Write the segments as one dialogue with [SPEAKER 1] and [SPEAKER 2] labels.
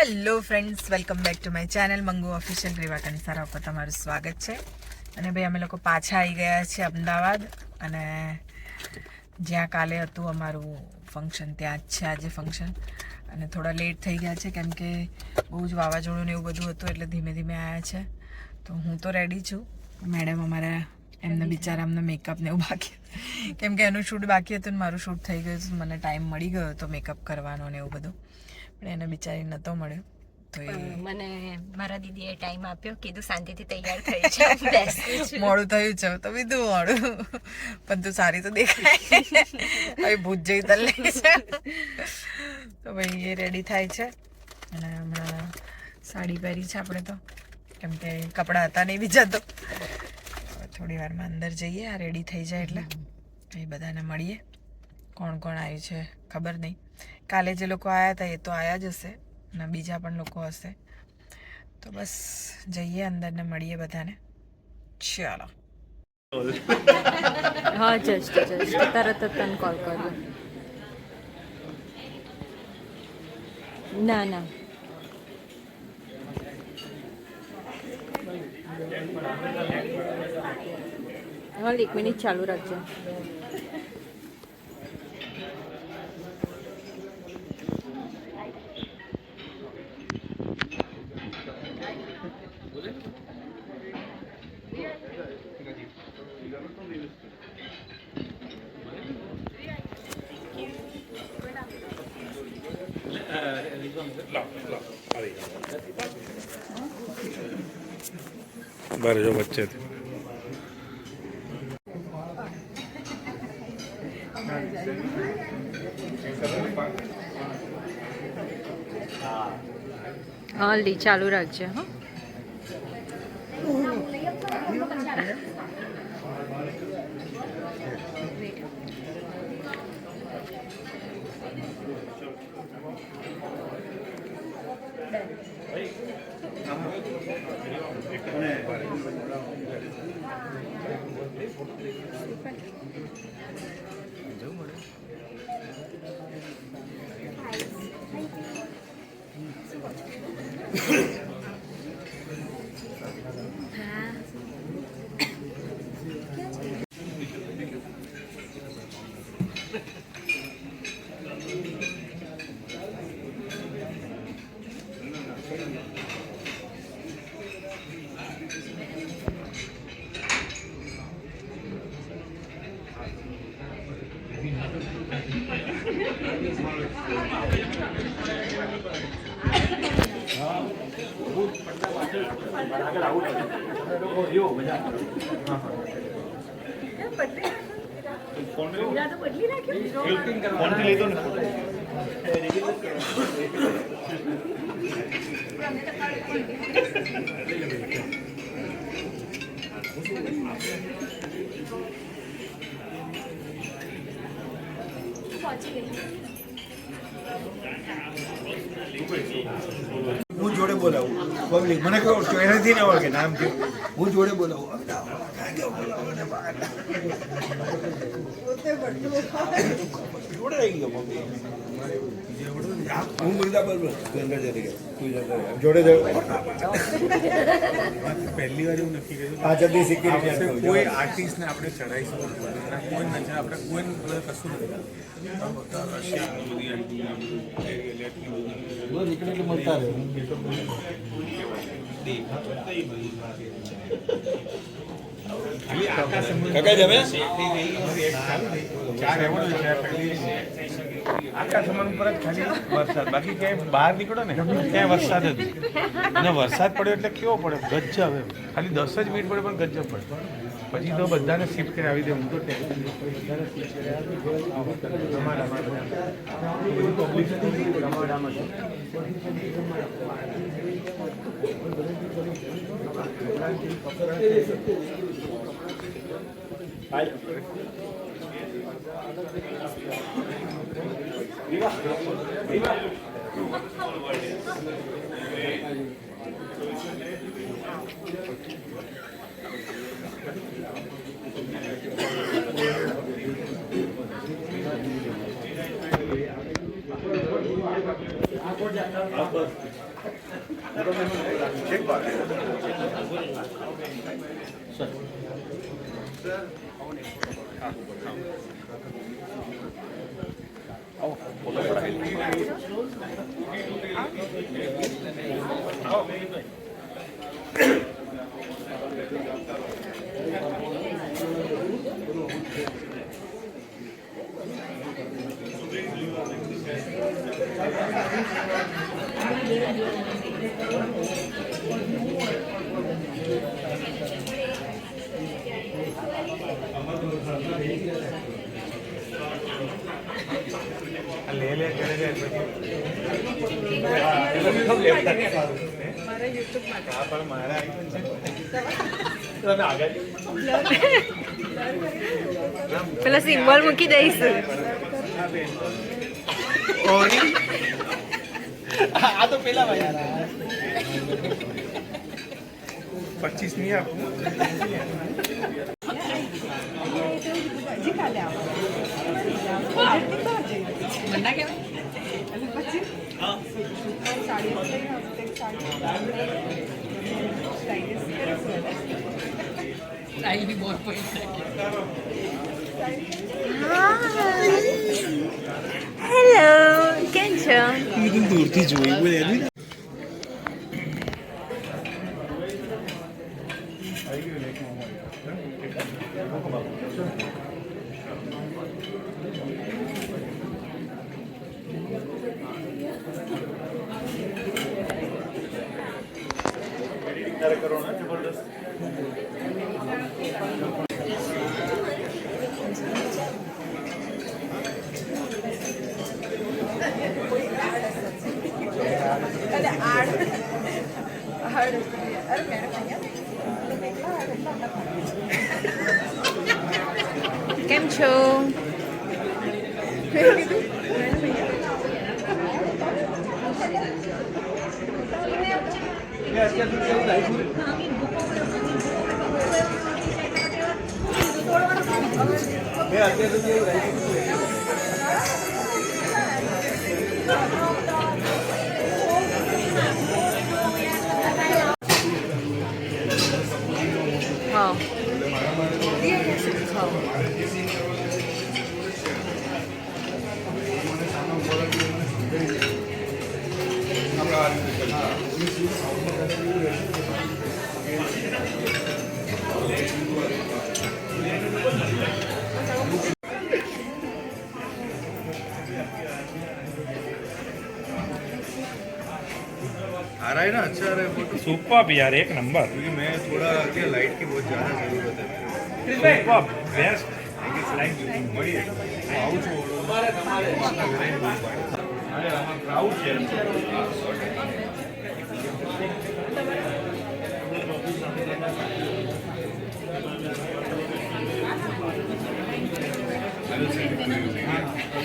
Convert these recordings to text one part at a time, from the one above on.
[SPEAKER 1] Hello friends, welcome back to my channel Mangu official. Reva Kansara ઉપર તમારું સ્વાગત છે. અને ભાઈ અમે લોકો પાછા આવી ગયા છે અમદાવાદ, અને જ્યાં કાલે હતું અમારું ફંક્શન ત્યાં જ છે આજે ફંક્શન. અને થોડા લેટ થઈ ગયા છે કેમ કે બહુ જ વાવાઝોડું ને એવું બધું હતું, એટલે ધીમે ધીમે આવ્યા છે. તો હું તો રેડી છું. મેડમ અમારા એમને બિચારા અમને મેકઅપ ને એવું બાકી, કેમ કે એનું શૂટ બાકી હતું ને મારું શૂટ થઈ ગયું. મને ટાઈમ મળી ગયો હતો મેકઅપ કરવાનો ને એવું બધું, પણ એને બિચારી નહોતો મળ્યો. તો
[SPEAKER 2] મને મારા દીદીએ ટાઈમ આપ્યો, કીધું શાંતિથી તૈયાર થઈ જાવ, બેસું છું.
[SPEAKER 1] મોડું થયું છે તો બીધું મોડું, પણ તું સારી તો દેખાય. હવે ભૂત જેવી તલે છે. તો ભાઈ એ રેડી થાય છે, અને હમણાં સાડી પહેરી છે આપણે તો, કેમ કે કપડાં હતા નહીં બીજા. તો થોડી વારમાં અંદર જઈએ, આ રેડી થઈ જાય એટલે એ બધાને મળીએ. કોણ કોણ આવ્યું છે ખબર નહીં. કાલે જે લોકો આવ્યા હતા એ તો આવ્યા જ હશે, અને બીજા પણ લોકો હશે. તો બસ જઈએ અંદર ને મળીએ બધાને. ચાલો.
[SPEAKER 2] હા, જસ્ટ તરત જ તને કોલ કર્યો. ના ના, હાલ 1 મિનિટ ચાલુ રાખજો.
[SPEAKER 3] बारे जो बच्चे थे
[SPEAKER 2] હા લી ચાલુ રાખજે. હા
[SPEAKER 4] હું જોડે બોલાવું પબ્લિક મને કહો એનાથી ના ઓળખે નામ કે હું જોડે બોલાવું જોડે આવી ગયો હું બોલતા બરોબર અંદર જતી ગયા તું જતા જોડે
[SPEAKER 3] पहली बार એવું નક્કી કર્યું
[SPEAKER 4] આ જલ્દી સિક્યુરિટી
[SPEAKER 3] કોઈ આર્ટિસ્ટને આપણે ચડાવીશું કોઈ નથી, આપણે કોઈ કશું નથી. રશિયાની બધી
[SPEAKER 4] મળતા રહે
[SPEAKER 3] આકાશમાન ઉપર જ ખાલી વરસાદ, બાકી ક્યાંય બહાર નીકળો ને ક્યાંય વરસાદ જ નહીં. અને વરસાદ પડ્યો એટલે કેવો પડે ગજબ, એમ ખાલી 10 જ મિનિટ પડે પણ ગજબ પડે. પછી તો બધાને શિફ્ટ કરી આવી દે. હું તો બધાને શિફ્ટ કરી લે લે કરે છે
[SPEAKER 1] મારા યુટ્યુબ માટે
[SPEAKER 3] હા પણ મારા તમે આગળ
[SPEAKER 2] પેલો સિમ્બોલ મૂકી દઈશું.
[SPEAKER 3] આ તો પેલા ભાઈ 25 નહીં આપું
[SPEAKER 1] હજી કાલે આવો મના કેવાય પછી સાડી બી બોર
[SPEAKER 2] હેલો, કેમ છો?
[SPEAKER 3] દૂરથી જોઈ બોલે કરો ને જબરદસ્ત
[SPEAKER 2] કેમ છો? હા.
[SPEAKER 4] आ रहा है ना, अच्छा आ रहा है फोटो।
[SPEAKER 3] सुपर यार, एक नंबर
[SPEAKER 4] क्योंकि मैं थोड़ा क्या लाइट की बहुत ज़्यादा ज़रूरत है मेरे
[SPEAKER 3] सुपर बेस्ट
[SPEAKER 4] थैंक यू मળી હું આવું છું
[SPEAKER 3] અરે આમાં ક્રાઉડ છે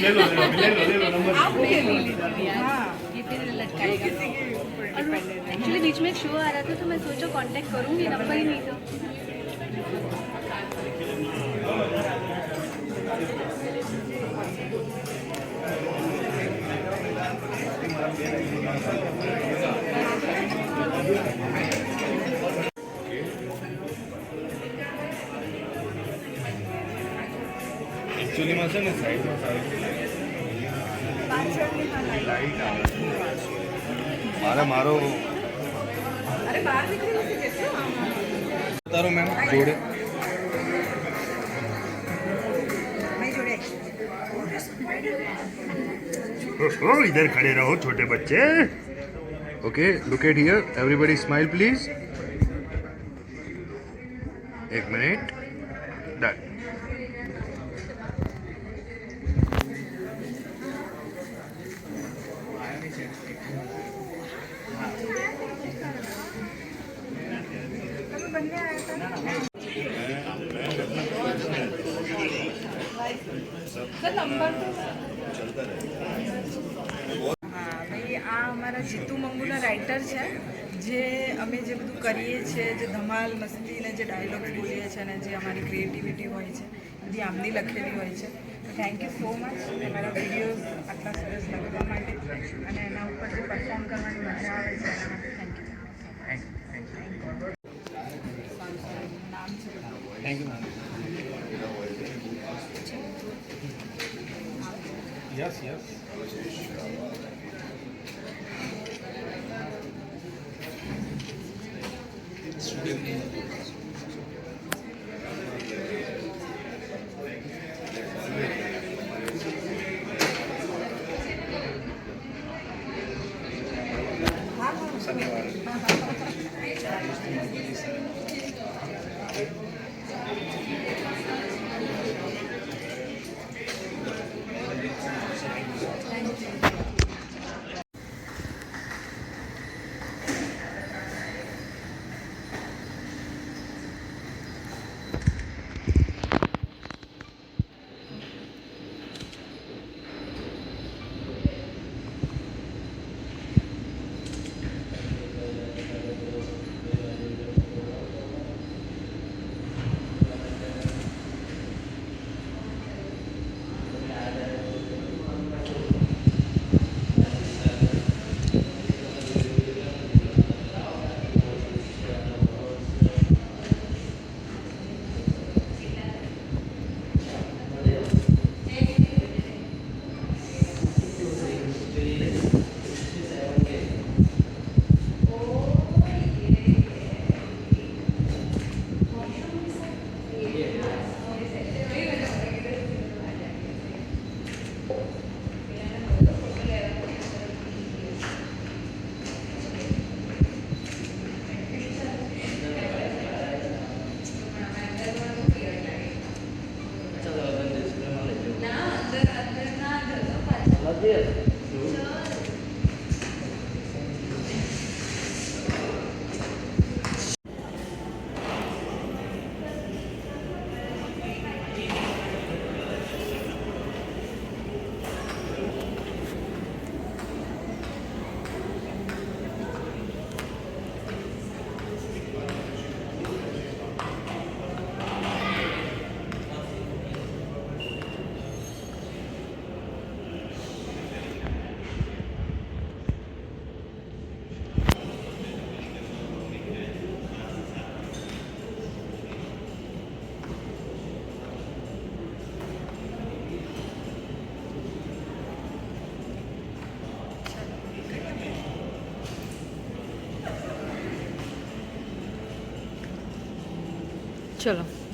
[SPEAKER 3] ले लो नंबर
[SPEAKER 5] एक्चुअली बीच में एक शो आ रहा था तो मैं सोचा कांटेक्ट करूंगी, नंबर ही नहीं था.
[SPEAKER 4] એકચ્યુઅલીમાં છે ને સાઈડમાં સારી લાઈટ આવે મારો
[SPEAKER 1] અરે બહાર નીકળી જશે
[SPEAKER 4] તારો મેમ જોડે इधर खड़े रहो छोटे बच्चे okay look at here everybody smile please एक मिनट डन
[SPEAKER 1] ભાઈ આ અમારા જીતુ મંગુના રાઇટર છે જે અમે જે બધું કરીએ છીએ જે ધમાલ મસ્તી ને જે ડાયલોગ્સ બોલીએ છીએ અને જે અમારી ક્રિએટિવિટી હોય છે બધી આમની લખેલી હોય છે થેન્ક યુ સો મચ તમારા વિડીયોઝ આટલા સરસ લગાવવા માટે અને એના ઉપર જે પરફોર્મ કરવાની મજા આવે છે એના માટે થેન્ક યુ.
[SPEAKER 3] યસ યસ
[SPEAKER 1] ચલો